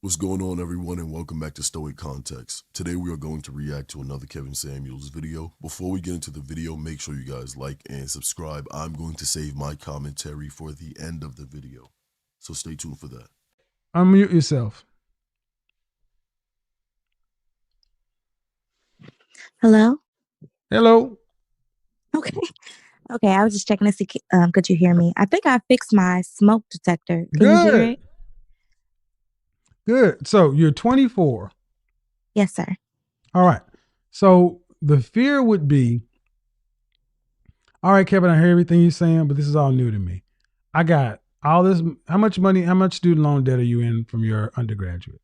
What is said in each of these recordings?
What's going on, everyone, and welcome back to Stoic Context. Today we are going to react to another Kevin Samuels video. Before we get into the video, make sure you guys like and subscribe. I'm going to save my commentary for the end of the video, so stay tuned for that. Unmute yourself. Hello? Hello. Okay. Okay, I was just checking to see, could you hear me? I think I fixed my smoke detector. Can you hear Good. it? Good. So you're 24. Yes, sir. All right. So the fear would be, all right, Kevin, I hear everything you're saying, but this is all new to me. I got all this. How much money, how much student loan debt are you in from your undergraduate?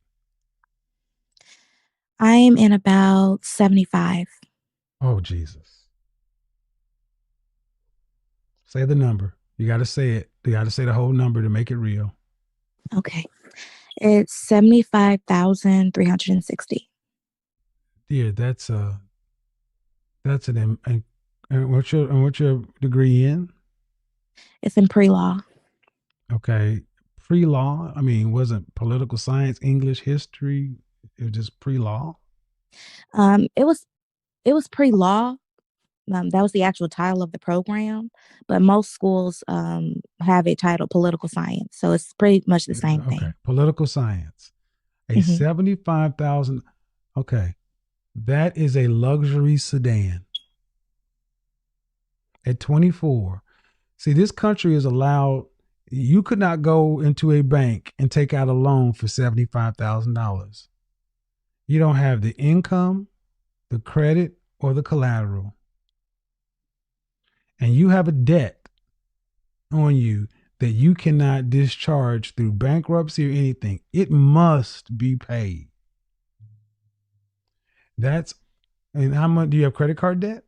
I'm in about 75. Oh, Jesus. Say the number. You got to say it. You got to say the whole number to make it real. Okay. It's 75,360. Yeah, that's an and what's your degree in? It's in pre-law. Okay. Pre-law, I mean, wasn't political science, English, history, it was just pre-law? It was pre-law. That was the actual title of the program, but most schools have it titled political science. So it's pretty much the same Okay. thing. Political science. A hmm 75,000. Okay. That is a luxury sedan at 24. See, this country is allowed, you could not go into a bank and take out a loan for $75,000. You don't have the income, the credit, or the collateral. And you have a debt on you that you cannot discharge through bankruptcy or anything. It must be paid. That's, and how much do you have credit card debt?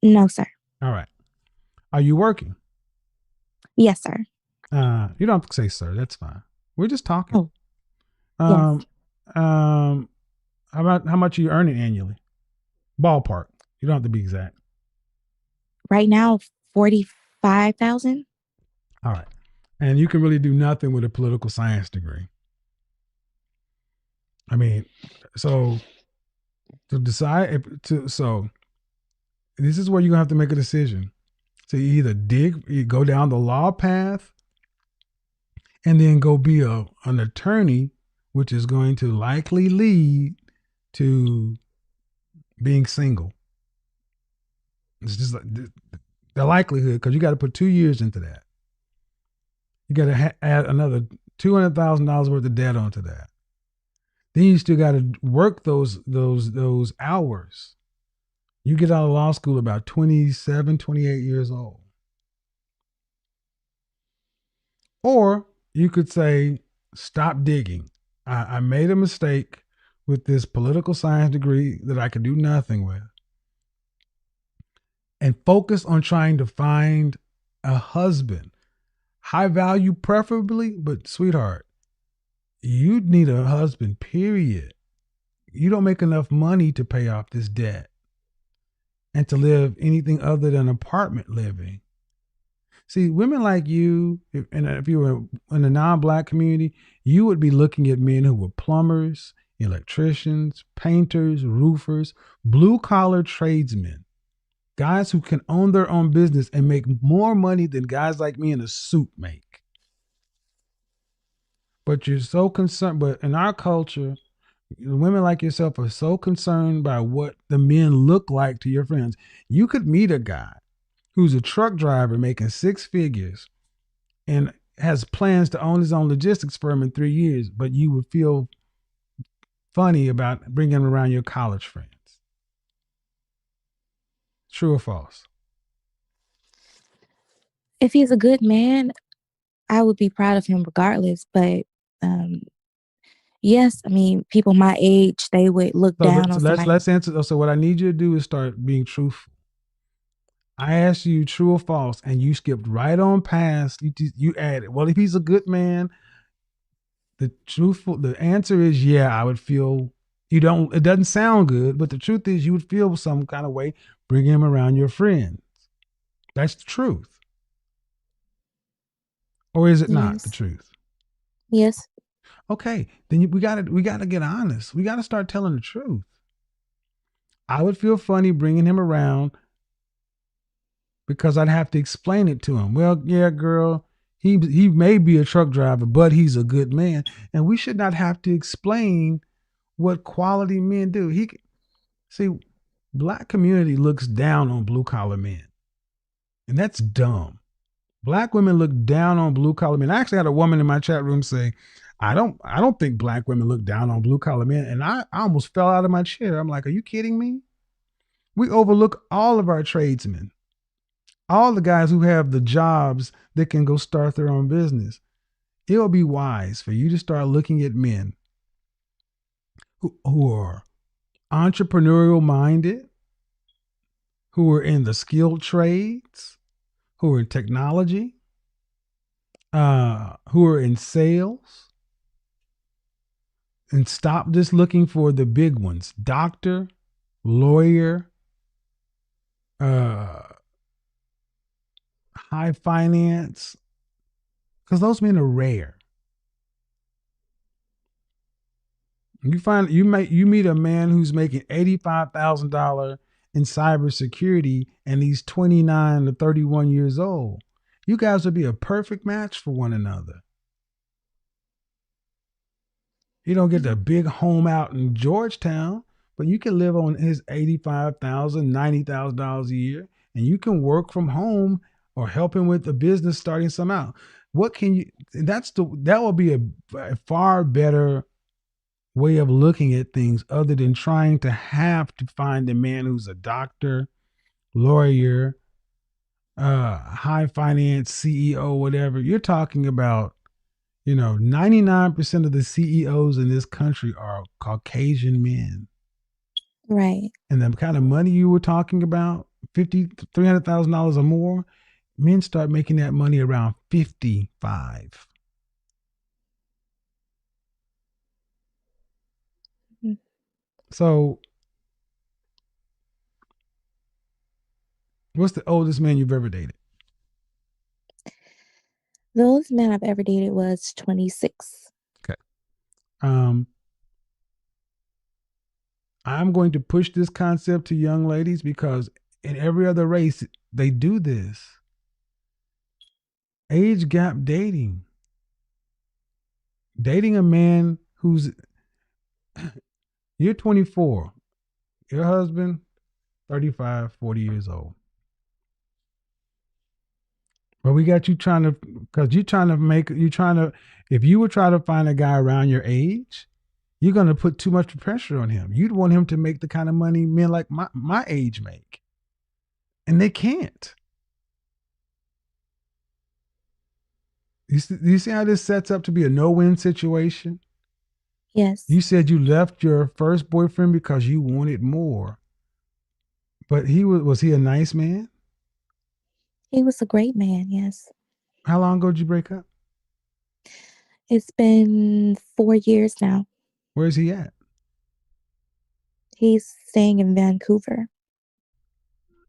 No, sir. All right. Are you working? Yes, sir. You don't have to say sir. That's fine. We're just talking. Oh, Um, yes. um, how much are you earning annually? Ballpark. You don't have to be exact. Right now, 45,000. All right. And you can really do nothing with a political science degree. I mean, so to decide so this is where you're gonna have to make a decision. To either you go down the law path and then go be an attorney, which is going to likely lead to being single. It's just like the likelihood, because you got to put 2 years into that. You got to add another $200,000 worth of debt onto that. Then you still got to work those hours. You get out of law school about 27, 28 years old. Or you could say, stop digging. I made a mistake with this political science degree that I could do nothing with. And focus on trying to find a husband. High value, preferably, but sweetheart, you need a husband, period. You don't make enough money to pay off this debt and to live anything other than apartment living. See, women like you, if you were in the non-black community, you would be looking at men who were plumbers, electricians, painters, roofers, blue-collar tradesmen, guys who can own their own business and make more money than guys like me in a suit make. But you're so concerned, but in our culture, women like yourself are so concerned by what the men look like to your friends. You could meet a guy who's a truck driver making six figures and has plans to own his own logistics firm in 3 years, but you would feel funny about bringing him around your college friends. True or false? If he's a good man, I would be proud of him regardless. But um, yes, I mean, people my age, they would look down So on let's somebody. let's answer. So what I need you to do is start being truthful. I asked you true or false, and you skipped right on past. You added, well, if he's a good man, the answer is yeah. I would feel you don't. It doesn't sound good, but the truth is you would feel some kind of way bringing him around your friends. That's the truth, or is it not the Yes. truth? Yes. Okay, then we gotta get honest. We gotta start telling the truth. I would feel funny bringing him around because I'd have to explain it to him. Well, yeah, girl, he may be a truck driver, but he's a good man, and we should not have to explain what quality men do. See, black community looks down on blue collar men, and that's dumb. Black women look down on blue collar men. I actually had a woman in my chat room say, I don't think black women look down on blue collar men. And I almost fell out of my chair. I'm like, are you kidding me? We overlook all of our tradesmen, all the guys who have the jobs that can go start their own business. It'll be wise for you to start looking at men who are entrepreneurial minded, who are in the skilled trades, who are in technology, who are in sales, and stop just looking for the big ones: doctor, lawyer, uh, high finance, because those men are rare. You meet a man who's making $85,000 in cybersecurity, and he's 29 to 31 years old. You guys would be a perfect match for one another. You don't get the big home out in Georgetown, but you can live on his $85,000, $90,000 a year, and you can work from home or help him with the business starting some out. What can you? That will be a far better way of looking at things, other than trying to have to find a man who's a doctor, lawyer, high finance CEO, whatever. You're talking about, 99% of the CEOs in this country are Caucasian men. Right. And the kind of money you were talking about, $300,000 or more, men start making that money around 55. Mm. So, what's the oldest man you've ever dated? The oldest man I've ever dated was 26. Okay. I'm going to push this concept to young ladies because in every other race, they do this. Age gap dating. Dating a man who's, you're 24, your husband, 35, 40 years old. But we got you trying to, because if you were trying to find a guy around your age, you're going to put too much pressure on him. You'd want him to make the kind of money men like my age make. And they can't. You see how this sets up to be a no-win situation? Yes. You said you left your first boyfriend because you wanted more. But was he a nice man? He was a great man, yes. How long ago did you break up? It's been 4 years now. Where's he at? He's staying in Vancouver.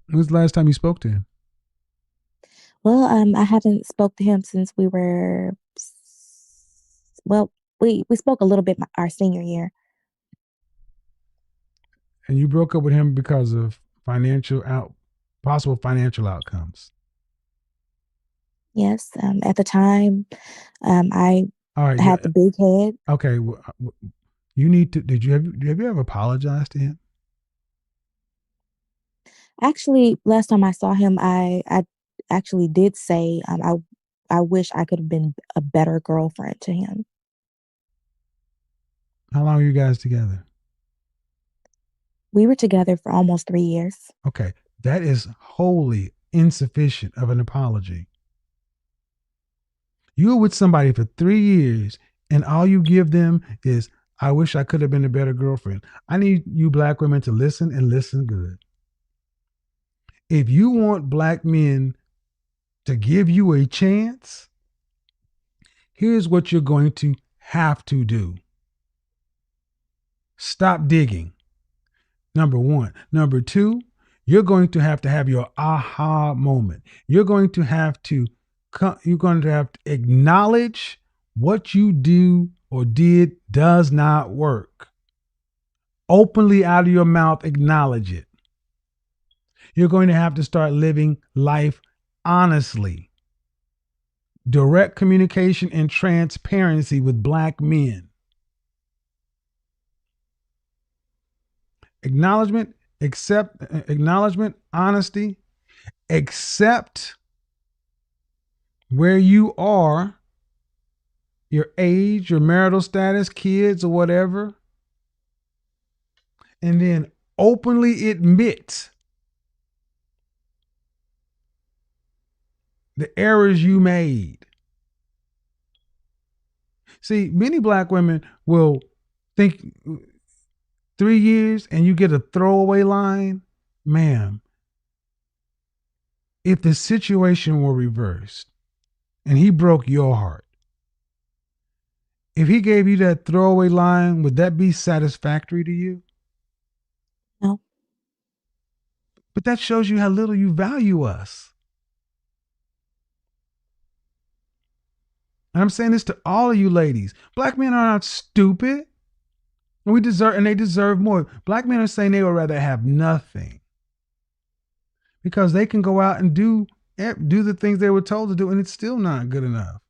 When was the last time you spoke to him? Well, I haven't spoke to him since we were well, we spoke a little bit our senior year. And you broke up with him because of possible financial outcomes. Yes, at the time, I had the big head. Okay, you need to. Have you ever apologized to him? Actually, last time I saw him, I actually did say, I wish I could have been a better girlfriend to him. How long are you guys together? We were together for almost 3 years. Okay, that is wholly insufficient of an apology. You were with somebody for 3 years, and all you give them is, I wish I could have been a better girlfriend. I need you black women to listen and listen good. If you want black men to give you a chance, here's what you're going to have to do. Stop digging. Number one. Number two, you're going to have your aha moment. You're going to have to acknowledge what you do or did does not work. Openly out of your mouth, acknowledge it. You're going to have to start living life honestly. Direct communication and transparency with black men. Acknowledgement, honesty, accept where you are, your age, your marital status, kids, or whatever, and then openly admit the errors you made. See, many black women will think 3 years and you get a throwaway line. Ma'am, if the situation were reversed and he broke your heart, if he gave you that throwaway line, would that be satisfactory to you? No. But that shows you how little you value us. And I'm saying this to all of you ladies. Black men are not stupid. And they deserve more. Black men are saying they would rather have nothing because they can go out and do the things they were told to do, and it's still not good enough.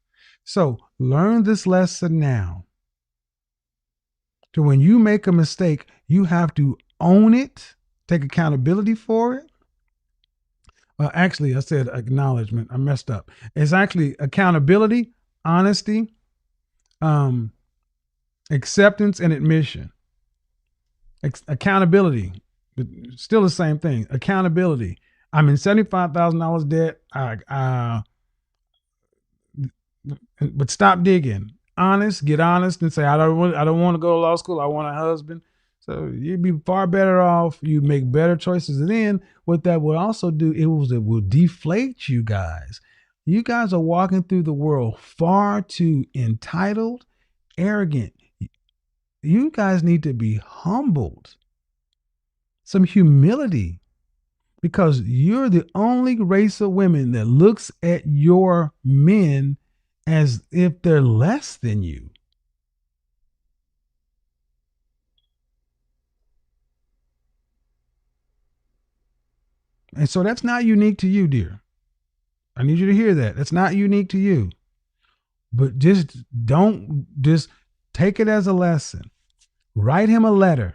So learn this lesson now. So when you make a mistake, you have to own it, take accountability for it. Well, actually, I said acknowledgement. I messed up. It's actually accountability, honesty, acceptance, and admission. Accountability, but still the same thing. Accountability. I'm in $75,000 debt. But stop digging. Get honest, and say I don't want to go to law school. I want a husband. So you'd be far better off. You make better choices. And then what that would also do, it will deflate you guys. You guys are walking through the world far too entitled, arrogant. You guys need to be humbled. Some humility. Because you're the only race of women that looks at your men as if they're less than you. And so that's not unique to you, dear. I need you to hear that. That's not unique to you. But just take it as a lesson. Write him a letter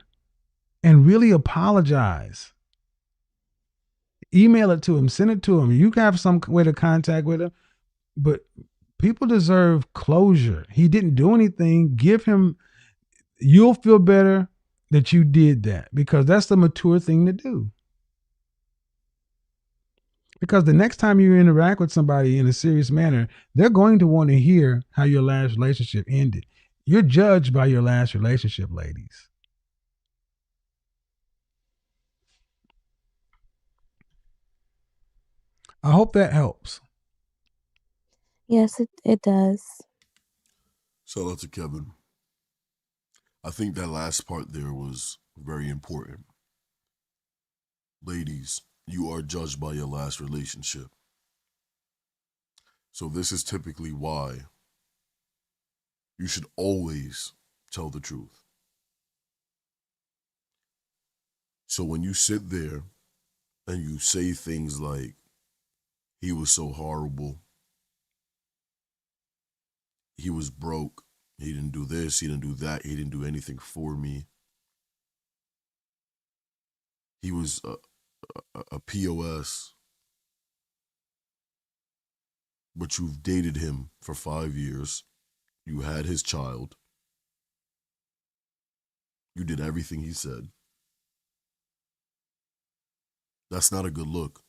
and really apologize. Email it to him, send it to him. You can have some way to contact with him, but people deserve closure. He didn't do anything. You'll feel better that you did that, because that's the mature thing to do. Because the next time you interact with somebody in a serious manner, they're going to want to hear how your last relationship ended. You're judged by your last relationship, ladies. I hope that helps. Yes, it does. Shout out to Kevin. I think that last part there was very important. Ladies, you are judged by your last relationship. So this is typically why you should always tell the truth. So when you sit there and you say things like, he was so horrible, he was broke, he didn't do this, he didn't do that, he didn't do anything for me, he was a POS, but you've dated him for 5 years, you had his child, you did everything he said. That's not a good look.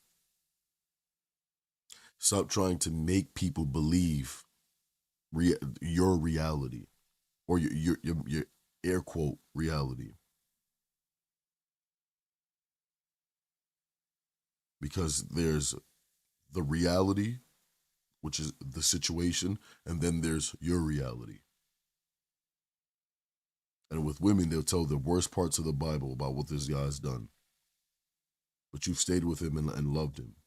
Stop trying to make people believe your reality, or your air quote reality. Because there's the reality, which is the situation, and then there's your reality. And with women, they'll tell the worst parts of the Bible about what this guy's done. But you've stayed with him and loved him.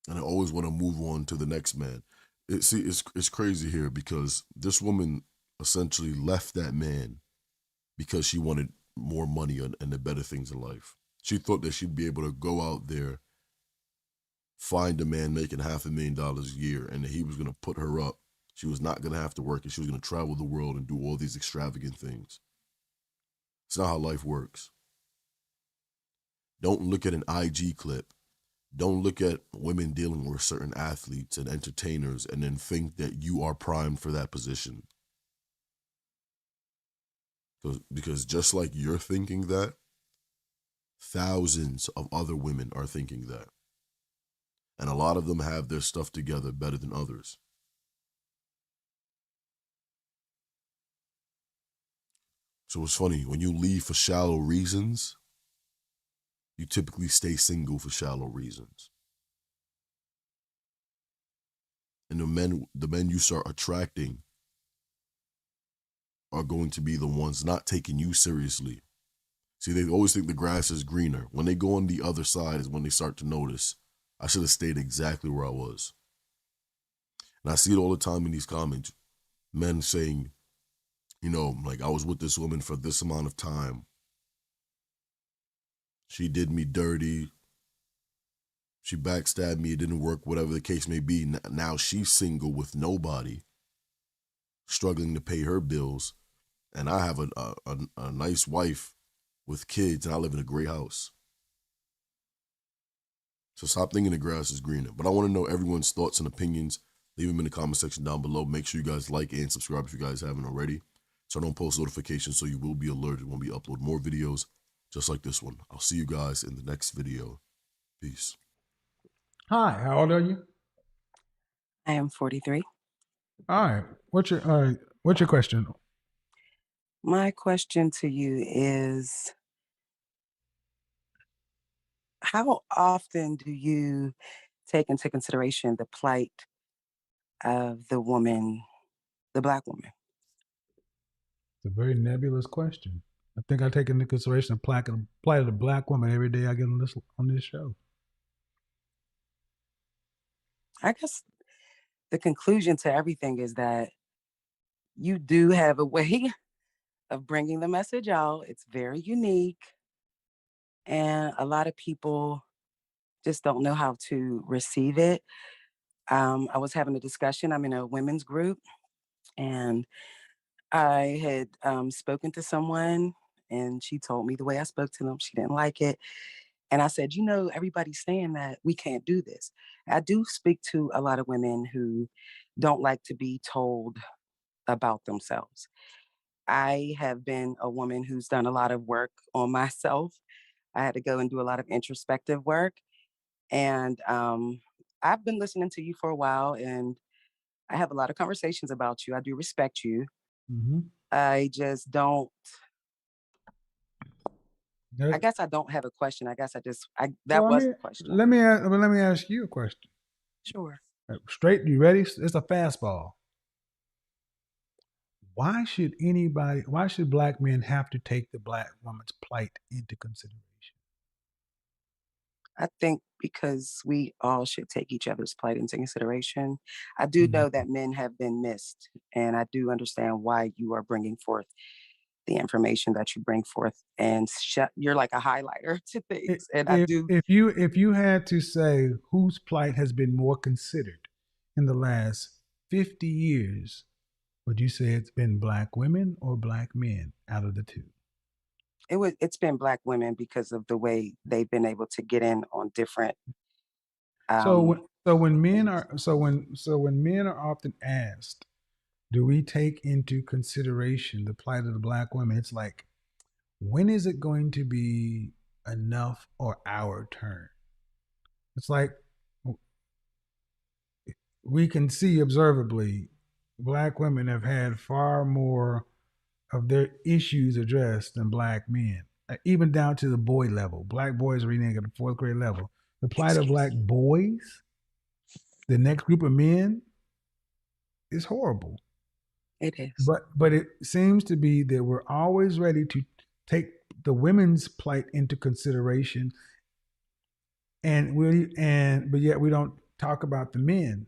And I always want to move on to the next man. It's crazy here because this woman essentially left that man because she wanted more money and the better things in life. She thought that she'd be able to go out there, find a man making $500,000 a year, and that he was going to put her up. She was not going to have to work, and she was going to travel the world and do all these extravagant things. It's not how life works. Don't look at an IG clip. Don't look at women dealing with certain athletes and entertainers and then think that you are primed for that position. Because just like you're thinking that, thousands of other women are thinking that. And a lot of them have their stuff together better than others. So it's funny, when you leave for shallow reasons, you typically stay single for shallow reasons. And the men you start attracting are going to be the ones not taking you seriously. See, they always think the grass is greener. When they go on the other side is when they start to notice, I should have stayed exactly where I was. And I see it all the time in these comments. Men saying, you know, like, I was with this woman for this amount of time. She did me dirty. She backstabbed me. It didn't work, whatever the case may be. Now she's single with nobody, struggling to pay her bills. And I have a nice wife with kids, and I live in a great house. So stop thinking the grass is greener. But I want to know everyone's thoughts and opinions. Leave them in the comment section down below. Make sure you guys like and subscribe if you guys haven't already. Turn on post notifications so you will be alerted when we upload more videos just like this one. I'll see you guys in the next video. Peace. Hi, how old are you? I am 43. All right. What's your question? My question to you is, how often do you take into consideration the plight of the woman, the Black woman? It's a very nebulous question. I think I take into consideration the plight of the Black woman every day I get on this show. I guess the conclusion to everything is that you do have a way of bringing the message out. It's very unique. And a lot of people just don't know how to receive it. I was having a discussion. I'm in a women's group, and I had spoken to someone, and she told me the way I spoke to them, she didn't like it. And I said, you know, everybody's saying that we can't do this. I do speak to a lot of women who don't like to be told about themselves. I have been a woman who's done a lot of work on myself. I had to go and do a lot of introspective work. And I've been listening to you for a while, and I have a lot of conversations about you. I do respect you. Mm-hmm. I just don't. I That, guess I don't have a question. I guess that well, was the question. let me ask you a question. Sure. Straight, you ready? It's a fastball. Why should Black men have to take the Black woman's plight into consideration? I think because we all should take each other's plight into consideration. I do know that men have been missed, and I do understand why you are bringing forth the information that you bring forth, and you're like a highlighter to things. And I do. If you had to say whose plight has been more considered in the last 50 years, would you say it's been Black women or Black men out of the two? It's been Black women because of the way they've been able to get in on different. When men are often asked, do we take into consideration the plight of the Black women? It's like, when is it going to be enough or our turn? It's like, we can see observably Black women have had far more of their issues addressed than Black men, even down to the boy level. Black boys are reading at the fourth grade level. The plight of Black boys, the next group of men, is horrible. It is. But it seems to be that we're always ready to take the women's plight into consideration, but yet we don't talk about the men.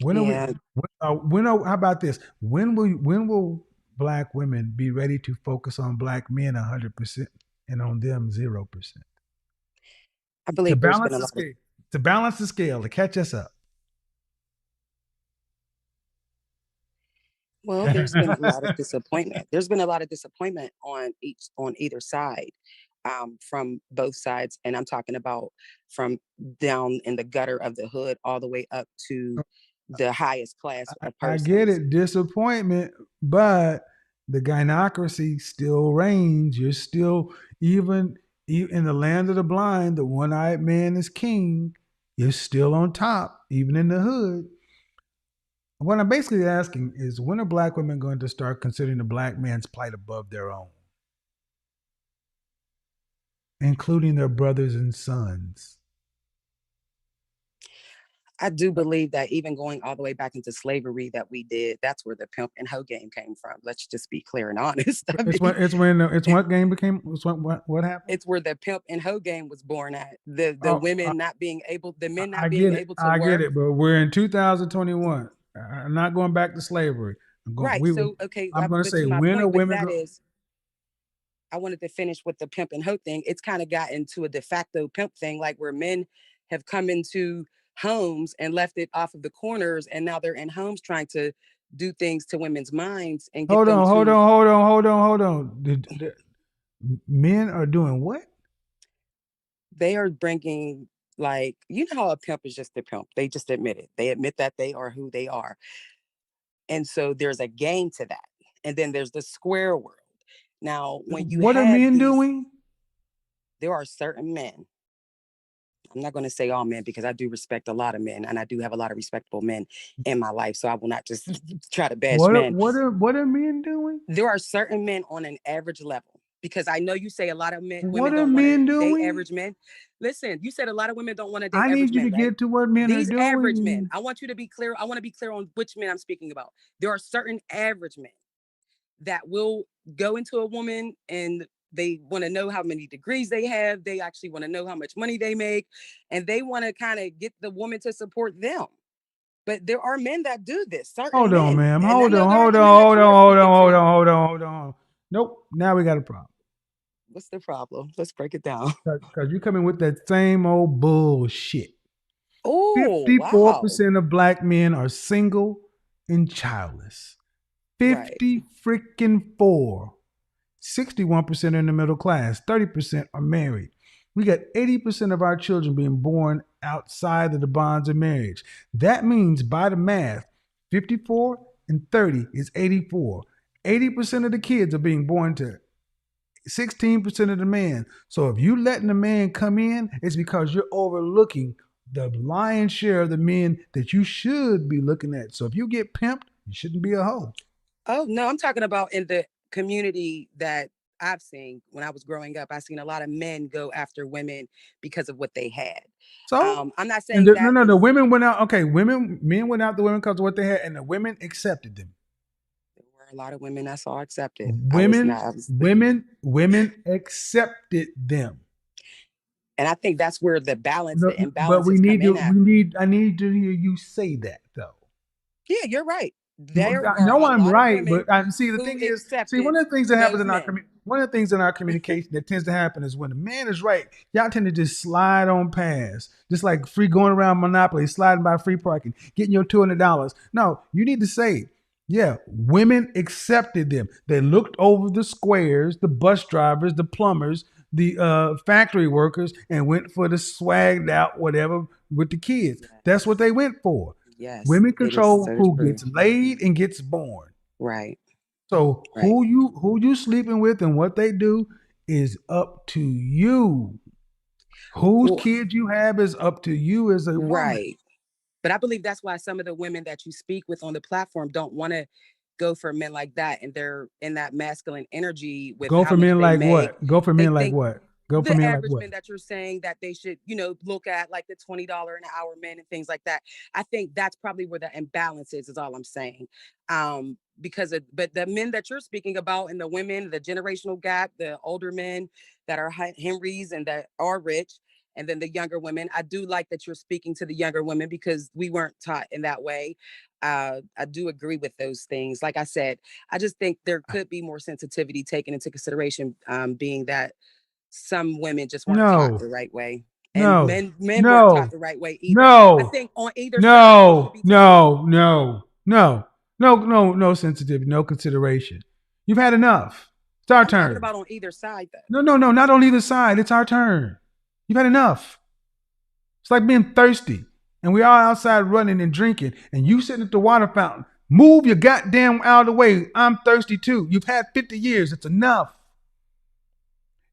When are we? Yeah, How about this? When will black women be ready to focus on black men 100% and on them 0%? I To believe there's been balance a the lot of scale. To balance the scale to catch us up. well, there's been a lot of disappointment. There's been a lot of disappointment on either side, from both sides, and I'm talking about from down in the gutter of the hood all the way up to the highest class of I get persons. it, disappointment, but the gynocracy still reigns. You're still in the land of the blind. The one-eyed man is king. You're still on top, even in the hood. What I'm basically asking is, when are black women going to start considering the black man's plight above their own, including their brothers and sons? I do believe that even going all the way back into slavery that we did, that's where the pimp and hoe game came from. Let's just be clear and honest. I mean, It's what game became. What happened? it's where the pimp and hoe game was born at. The Oh, women not being able, the men I not being get it. able to I get work. it. But we're in 2021. I'm not going back to slavery. Right. So, okay. I'm going to But say, to my when are point with women that go? is, I wanted to finish with the pimp and hoe thing. It's kind of got into a de facto pimp thing, like where men have come into homes and left it off of the corners. And now they're in homes trying to do things to women's minds and get Hold them on, hold to, on, hold on, hold on, hold on. Men are doing what? they are bringing, like, you know how a pimp is just a pimp. They just admit it. They admit that they are who they are. And so there's a game to that. And then there's the square world. Now, when you What are have men these, doing? there are certain men, I'm not going to say all men because I do respect a lot of men and I do have a lot of respectable men in my life. So I will not just try to bash men. What are men doing? There are certain men on an average level, because I know you say a lot of What women are don't want to men date doing? average men. Listen, you said a lot of women don't want to date I average need you men, to right? get to what men are These average men, doing. I want you to be clear. I want to be clear on which men I'm speaking about. There are certain average men that will go into a woman and they want to know how many degrees they have. They actually want to know how much money they make. And they want to kind of get the woman to support them. But there are men that do this, certain Hold on, men. ma'am. And I Hold know on, there hold aren't the on, men that hold you on, are hold on, speaking hold to. on, hold on, hold on. Nope. Now we got a problem. What's the problem? Let's break it down. Because you come in with that same old bullshit. Oh, wow. 54% of black men are single and childless. Right. 50 freaking 4. 61% are in the middle class. 30% are married. We got 80% of our children being born outside of the bonds of marriage. That means, by the math, 54 and 30 is 84. 80% of the kids are being born to 16% of the man. So if you letting the man come in, it's because you're overlooking the lion's share of the men that you should be looking at. So if you get pimped, you shouldn't be a hoe. Oh, no, I'm talking about in the community that I've seen when I was growing up. I've seen a lot of men go after women because of what they had. So, I'm not and saying no, that no, the is, women went out. Okay, men went out the women because of what they had, and the women accepted them. there were a lot of women I saw accepted. Women, women accepted them. And I think that's where the balance, No, the but imbalances come in at. I need to hear you say that though. Yeah, you're right. There I were know a I'm lot of right, women but I see the who thing is, see, accepted one of the things that happens those in our men. one of the things in our communication that tends to happen is when the man is right, y'all tend to just slide on past, just like free going around Monopoly, sliding by free parking, getting your $200. No, you need to say, yeah, women accepted them. They looked over the squares, the bus drivers, the plumbers, the factory workers, and went for the swagged out whatever with the kids. That's what Yes. they went for. Yes. Women It is control so who true. gets laid and gets born. Right. So Right. who you sleeping with and what they do is up to you. Whose Well, kids you have is up to you as a woman. right. But I believe that's why some of the women that you speak with on the platform don't want to go for men like that. And they're in that masculine energy with Go how for much men they like make. what? Go for They men like think what? Go for the men like average what? men that you're saying that they should, look at, like the $20 an hour men and things like that. I think that's probably where the imbalance is all I'm saying. But the men that you're speaking about and the women, the generational gap, the older men that are Henrys and that are rich, And then the younger women, I do like that you're speaking to the younger women because we weren't taught in that way. I do agree with those things. Like I said, I just think there could be more sensitivity taken into consideration, being that some women just weren't taught No, the right way, and no, men weren't taught no, the right way either. I no, think on either side there should no, be taken. no, no, no, no sensitivity, no consideration. You've had enough. It's our I'm talking turn. about on either side though. No, not on either side. It's our turn. You've had enough. It's like being thirsty and we all outside running and drinking and you sitting at the water fountain. Move your goddamn out of the way. I'm thirsty too. You've had 50 years. It's enough.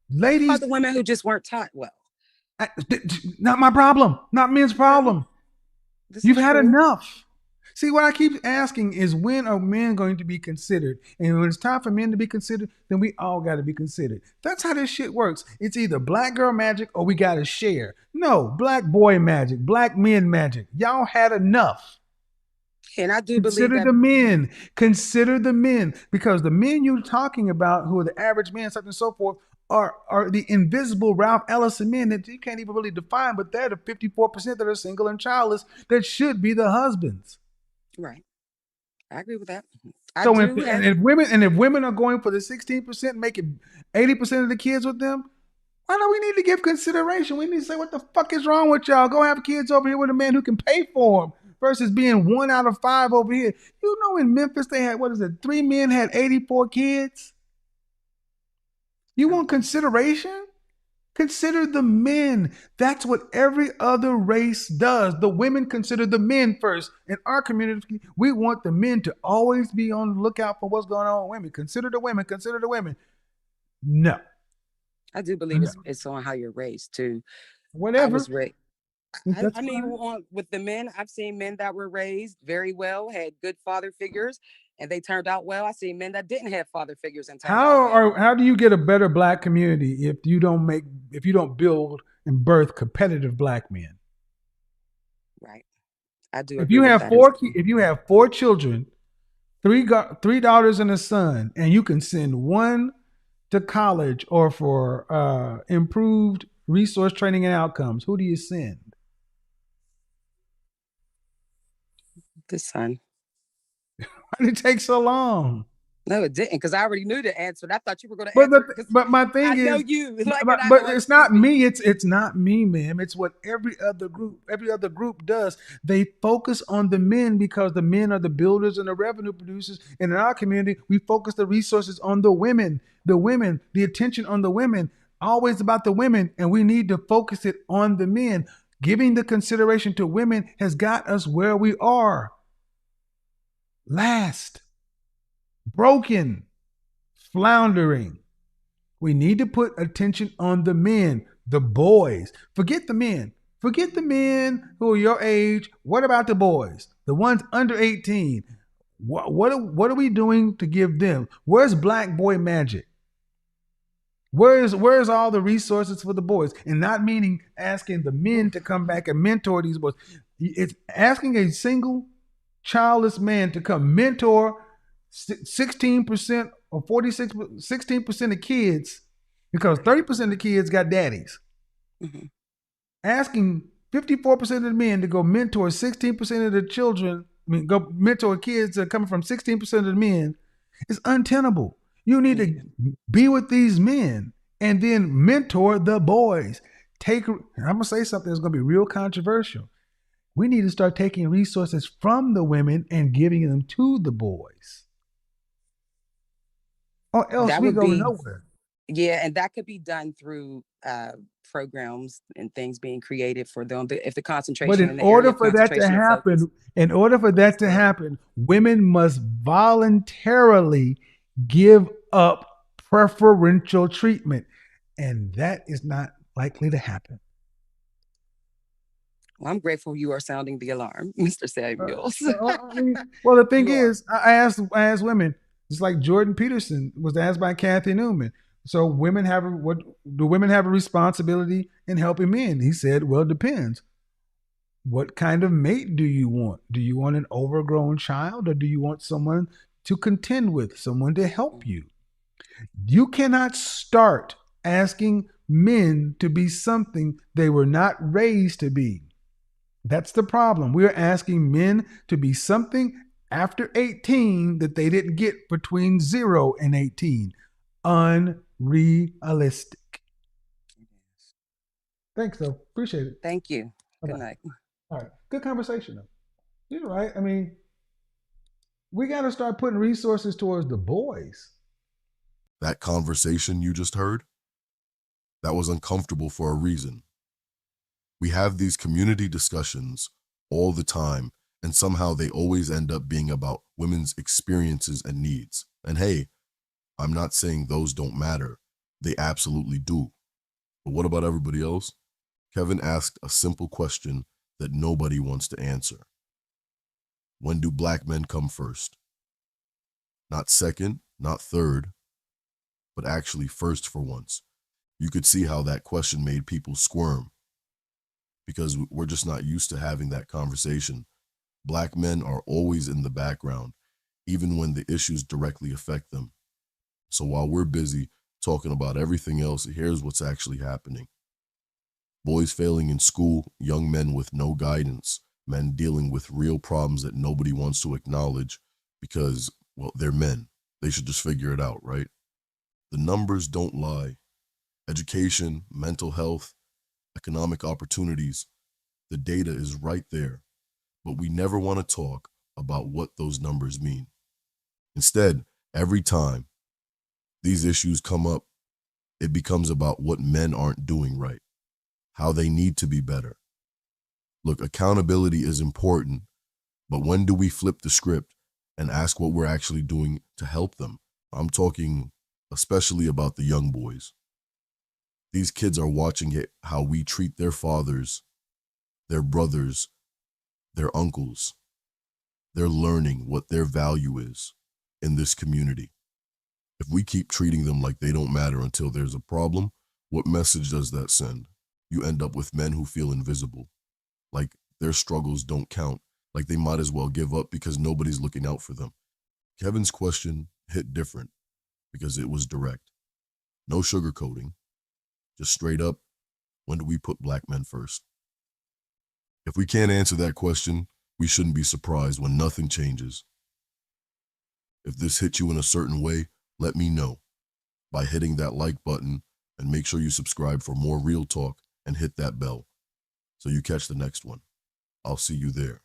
What about Ladies, the women who just weren't taught well? not my problem. Not men's True. problem. This You've is had true. enough. See, what I keep asking is when are men going to be considered? And when it's time for men to be considered, then we all got to be considered. That's how this shit works. It's either black girl magic or we got to share. No, black boy magic, black men magic. Y'all had enough. And I do believe Consider that. the men. Consider the men. Because the men you're talking about, who are the average men, such and so forth, are the invisible Ralph Ellison men that you can't even really define, but they're the 54% that are single and childless that should be the husbands. Right. I agree with that. I So do have. if women are going for the 16%, making 80% of the kids with them, why do we need to give consideration? We need to say, what the fuck is wrong with y'all? Go have kids over here with a man who can pay for them versus being 1 out of 5 over here. You know, in Memphis, they had, 3 men had 84 kids. You want consideration? Consider the men. That's what every other race does. The women consider the men first. In our community, we want the men to always be on the lookout for what's going on with women. Consider the women. Consider the women. No. I do believe No. it's on how you're raised too. I Whatever. was raised. That's I mean, fine. with the men, I've seen men that were raised very well, had good father figures, and they turned out well. I seen men that didn't have father figures and turned out well. How do you get a better black community if you don't build and birth competitive black men? Right. I do If agree you with have that as four well. if you have 4 children, three daughters and a son, and you can send one to college or for improved resource training and outcomes, who do you send? The son. Why did it take so long? No, it didn't, because I already knew the answer. And I thought you were going to But answer it because my I thing know is, you. Like, and I but want it's you to not be. me. It's not me, ma'am. It's what every other group does. They focus on the men because the men are the builders and the revenue producers. And in our community, we focus the resources on the women, the attention on the women, always about the women, and we need to focus it on the men. Giving the consideration to women has got us where we are. Last, broken, floundering. We need to put attention on the men, the boys. Forget the men. Forget the men who are your age. What about the boys? The ones under 18. What are we doing to give them? Where's black boy magic? Where's all the resources for the boys? And not meaning asking the men to come back and mentor these boys. It's asking a single childless man to come mentor 16% or 16% of kids, because 30% of the kids got daddies. Mm-hmm. Asking 54% of the men to go mentor 16% of the children, go mentor kids that are coming from 16% of the men is untenable. You need to be with these men and then mentor the boys. I'm going to say something that's going to be real controversial. We need to start taking resources from the women and giving them to the boys. Or else That we would go be, nowhere. yeah, and that could be done through programs and things being created for them. If the But concentration in in the area order of for that to concentration of focus. happen, women must voluntarily give up preferential treatment. And that is not likely to happen. Well, I'm grateful you are sounding the alarm, Mr. Samuels. Well, the thing You are. is, I asked women. It's like Jordan Peterson was asked by Kathy Newman. So women have what do women have a responsibility in helping men? He said, well, it depends. What kind of mate do you want? Do you want an overgrown child, or do you want someone to contend with, someone to help you? You cannot start asking men to be something they were not raised to be. That's the problem. We're asking men to be something after 18 that they didn't get between 0 and 18. Unrealistic. Thanks, though. Appreciate it. Thank you. Bye-bye. Good night. All right. Good conversation, though. You're right. I mean, we got to start putting resources towards the boys. That conversation you just heard, that was uncomfortable for a reason. We have these community discussions all the time, and somehow they always end up being about women's experiences and needs. And hey, I'm not saying those don't matter. They absolutely do. But what about everybody else? Kevin asked a simple question that nobody wants to answer. When do black men come first? Not second, not third, but actually first for once. You could see how that question made people squirm because we're just not used to having that conversation. Black men are always in the background, even when the issues directly affect them. So while we're busy talking about everything else, here's what's actually happening. Boys failing in school, young men with no guidance, men dealing with real problems that nobody wants to acknowledge because, well, they're men. They should just figure it out, right? The numbers don't lie. Education, mental health, economic opportunities, the data is right there. But we never want to talk about what those numbers mean. Instead, every time these issues come up, it becomes about what men aren't doing right, how they need to be better. Look, accountability is important, but when do we flip the script and ask what we're actually doing to help them? I'm talking especially about the young boys. These kids are watching how we treat their fathers, their brothers, their uncles. They're learning what their value is in this community. If we keep treating them like they don't matter until there's a problem, what message does that send? You end up with men who feel invisible, like their struggles don't count, like they might as well give up because nobody's looking out for them. Kevin's question hit different because it was direct. No sugarcoating, just straight up, when do we put black men first? If we can't answer that question, we shouldn't be surprised when nothing changes. If this hit you in a certain way, let me know by hitting that like button, and make sure you subscribe for more real talk and hit that bell so you catch the next one. I'll see you there.